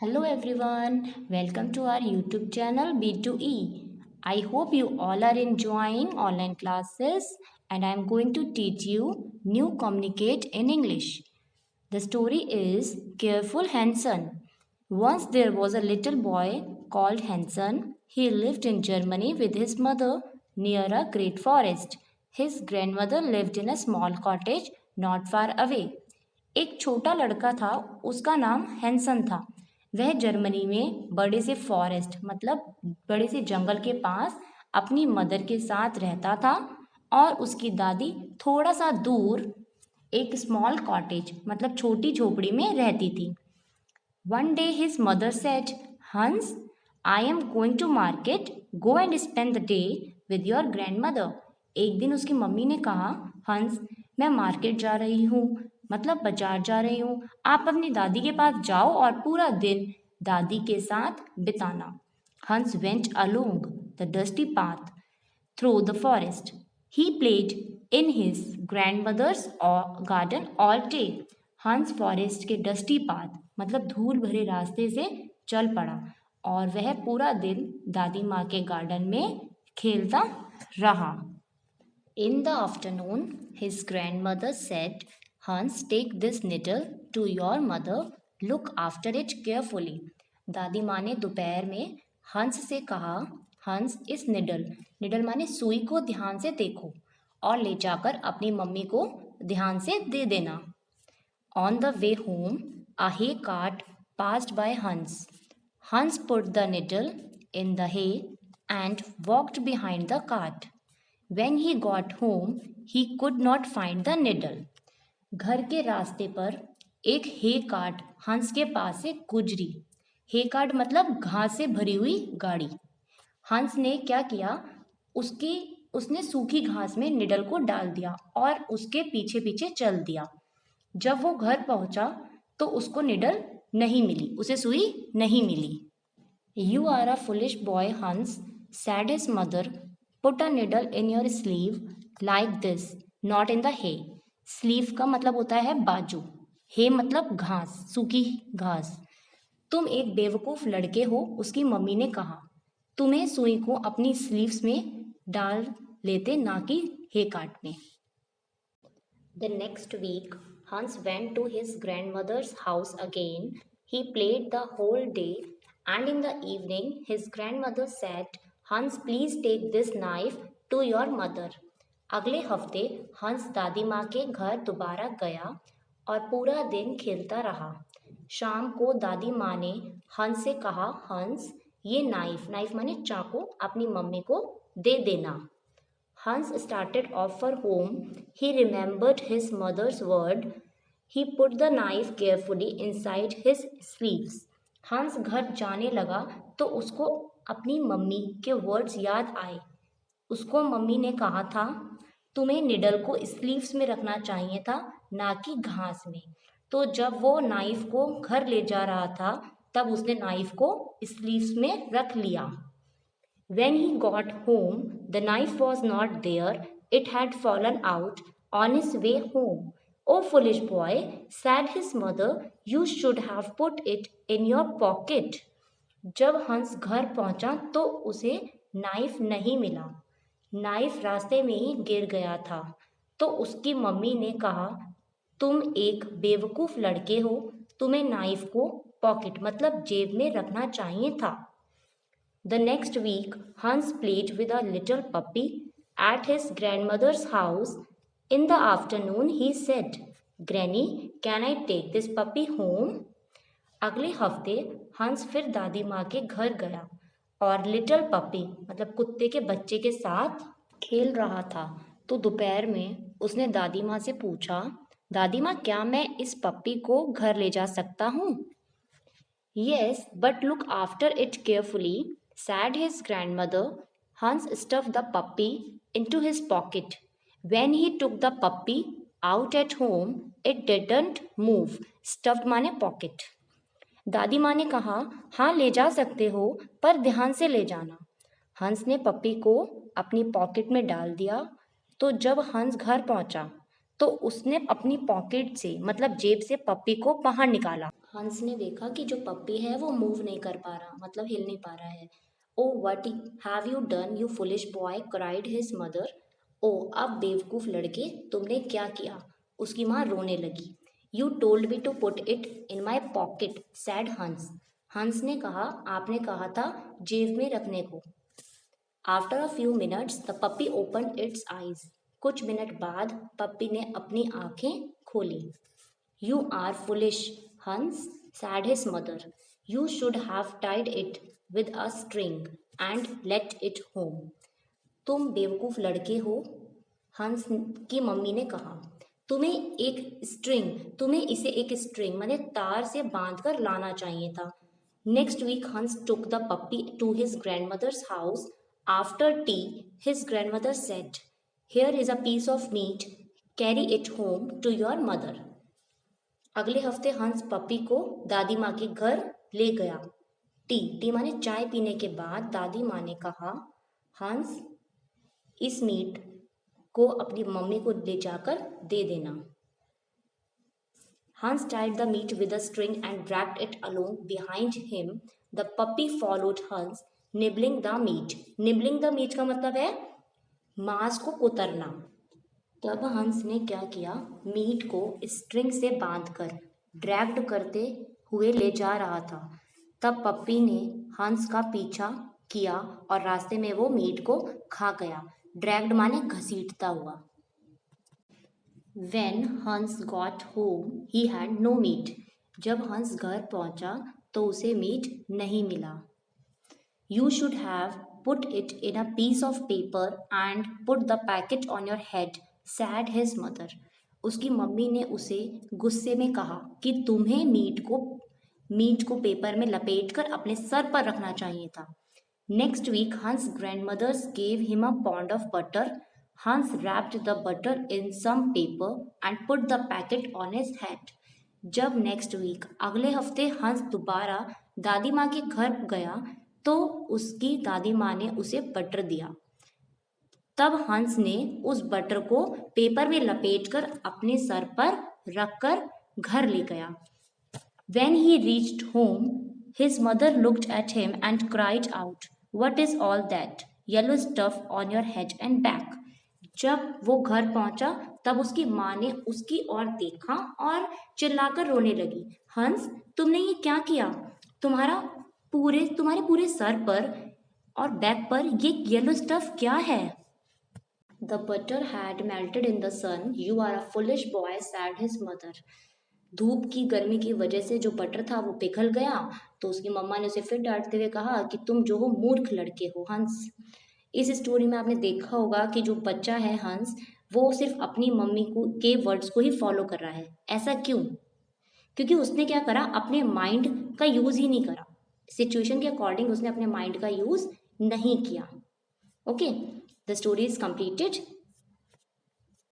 Hello everyone, welcome to our YouTube channel B2E. I hope you all are enjoying online classes and I am going to teach you new communicate in English. The story is Careful Hansen. Once there was a little boy called Hansen. He lived in Germany with his mother near a great forest. His grandmother lived in a small cottage not far away. एक छोटा लड़का था, उसका नाम Hansen था। वह Germany में बड़े से फॉरेस्ट मतलब बड़े से जंगल के पास अपनी मदर के साथ रहता था और उसकी दादी थोड़ा सा दूर एक स्मॉल कॉटेज मतलब छोटी झोपड़ी में रहती थी। One day his mother said, Hans, I am going to market, go and spend the day with your grandmother. एक दिन उसकी मम्मी ने कहा, हंस, मैं मार्केट जा रही हूँ मतलब बाजार जा रही हूँ, आप अपनी दादी के पास जाओ और पूरा दिन दादी के साथ बिताना। हंस went along the dusty path through the forest. He played in his grandmother's garden all day. हंस फॉरेस्ट के डस्टी पाथ मतलब धूल भरे रास्ते से चल पड़ा और वह पूरा दिन दादी माँ के गार्डन में खेलता रहा। In the afternoon, his grandmother said, Hans, take this needle to your mother. Look after it carefully. दादी माँ ने दोपहर में हंस से कहा, हंस, इस निडल माने सुई को ध्यान से देखो और ले जाकर अपनी मम्मी को ध्यान से दे देना। On the way home, a hay cart passed by Hans. Hans put the needle in the hay and walked behind the cart. When he got home, he could not find the needle. घर के रास्ते पर एक हे cart हंस के पास से गुजरी। हे cart मतलब घास से भरी हुई गाड़ी। हंस ने क्या किया, उसने सूखी घास में निडल को डाल दिया और उसके पीछे पीछे चल दिया। जब वो घर पहुंचा तो उसको निडल नहीं मिली, उसे सुई नहीं मिली। You are a foolish boy Hans, said his mother. Put a needle in your sleeve like this, not in the hay. Sleeve का मतलब होता है बाजू, हे मतलब घास, सूखी घास। तुम एक बेवकूफ लड़के हो, उसकी मम्मी ने कहा। तुम्हें सुई को अपनी स्लीव्स में डाल लेते, ना कि हे काट में। The next week, Hans went to his grandmother's house again. He played the whole day, and in the evening, his grandmother said, Hans, please take this knife to your mother. अगले हफ्ते हंस दादी माँ के घर दोबारा गया और पूरा दिन खेलता रहा। शाम को दादी माँ ने हंस से कहा, हंस, ये नाइफ माने चाकू अपनी मम्मी को दे देना। हंस started off for home. He remembered his mother's word. He put the knife carefully inside his sleeves. हंस घर जाने लगा तो उसको अपनी मम्मी के वर्ड्स याद आए। उसको मम्मी ने कहा था, तुम्हें निडल को स्लीव्स में रखना चाहिए था, ना कि घास में। तो जब वो नाइफ को घर ले जा रहा था तब उसने नाइफ को स्लीव्स में रख लिया। When he got home, the knife was not there. It had fallen out on his way home. Oh, foolish boy, said his mother, you should have put it in your pocket. जब हंस घर पहुंचा तो उसे knife नहीं मिला। Knife रास्ते में ही गिर गया था। तो उसकी मम्मी ने कहा, तुम एक बेवकूफ लड़के हो, तुम्हें नाइफ को पॉकेट मतलब जेब में रखना चाहिए था। The next week, Hans played with a little puppy at his grandmother's house. In the afternoon, he said, Granny, can I take this puppy home? अगले हफ्ते हंस फिर दादी माँ के घर गया और लिटिल पपी मतलब कुत्ते के बच्चे के साथ खेल रहा था। तो दोपहर में उसने दादी माँ से पूछा, दादी माँ, क्या मैं इस पप्पी को घर ले जा सकता हूँ? Yes, but look after it carefully, said his grandmother. Hans stuffed the puppy into his pocket. When he took the puppy out at home, it didn't move. Stuffed माने pocket. दादी माँ ने कहा, हाँ ले जा सकते हो, पर ध्यान से ले जाना। हंस ने पप्पी को अपनी पॉकेट में डाल दिया। तो जब हंस घर पहुंचा तो उसने अपनी पॉकेट से मतलब जेब से पप्पी को बाहर निकाला। हंस ने देखा कि जो पप्पी है वो मूव नहीं कर पा रहा, मतलब हिल नहीं पा रहा है। Oh what have you done you foolish boy, cried his mother. ओ अब बेवकूफ लड़के, तुमने क्या किया, उसकी माँ रोने लगी। You told me to put it in my pocket, said Hans. Hans ने कहा, आपने कहा था जेब में रखने को। After a few minutes the puppy open its eyes. कुछ मिनट बाद पप्पी ने अपनी आंखें खोली। You are foolish, Hans, said his mother. You should have tied it with a string and let it home. तुम बेवकूफ लड़के हो, हंस की मम्मी ने कहा। तुम्हें इसे एक स्ट्रिंग माने तार से बांधकर लाना चाहिए था। नेक्स्ट वीक हंस took the puppy to his grandmother's house. After tea, his grandmother said, "Here is a piece of meat. Carry it home to your mother." अगले हफ्ते हंस पपी को दादी माँ के घर ले गया। टी माने चाय पीने के बाद दादी माँ ने कहा, हंस इस मीट को अपनी मम्मी को ले जाकर दे देना। हंस tied the meat with a string and dragged it along behind him. The puppy followed Hans, nibbling the meat. Nibbling the meat का मतलब है मांस को कुतरना। तब हंस ने क्या किया, मीट को स्ट्रिंग से बांधकर ड्रैग्ड करते हुए ले जा रहा था। तब पप्पी ने हंस का पीछा किया और रास्ते में वो मीट को खा गया। ड्रैग्ड माने घसीटता हुआ। When Hans got home, he had no meat. जब हंस घर पहुंचा तो उसे मीट नहीं मिला। You should have put it in a piece of paper and put the packet on your head, said his mother. उसकी मम्मी ने उसे गुस्से में कहा कि तुम्हें मीट को पेपर में लपेटकर अपने सर पर रखना चाहिए था। Next week, Hans' grandmothers gave him a pound of butter. Hans wrapped the butter in some paper and put the packet on his head. जब नेक्स्ट वीक अगले हफ्ते हंस दोबारा दादी माँ के घर गया तो उसकी दादी माँ ने उसे बटर दिया। तब हंस ने उस बटर को पेपर में लपेटकर अपने सर पर रखकर घर ले गया। When he reached home, his mother looked at him and cried out, "What is all that yellow stuff on your head and back?" जब वो घर पहुंचा तब उसकी माँ ने उसकी ओर देखा और चिल्लाकर रोने लगी, हंस तुमने ये क्या किया, तुम्हारे पूरे सर पर और बैक पर ये येलो स्टफ क्या है? The butter had melted in the sun. You are a foolish boy, said his mother. धूप की गर्मी की वजह से जो बटर था वो पिघल गया तो उसकी मम्मा ने उसे फिर डांटते हुए कहा कि तुम जो हो मूर्ख लड़के हो हंस। इस स्टोरी में आपने देखा होगा कि जो बच्चा है हंस वो सिर्फ अपनी मम्मी के वर्ड्स को ही फॉलो कर रहा है। ऐसा क्यों? क्योंकि उसने क्या करा, अपने माइंड का यूज ही नहीं करा। सिचुएशन के अकॉर्डिंग उसने अपने माइंड का यूज नहीं किया। Okay, the story is completed.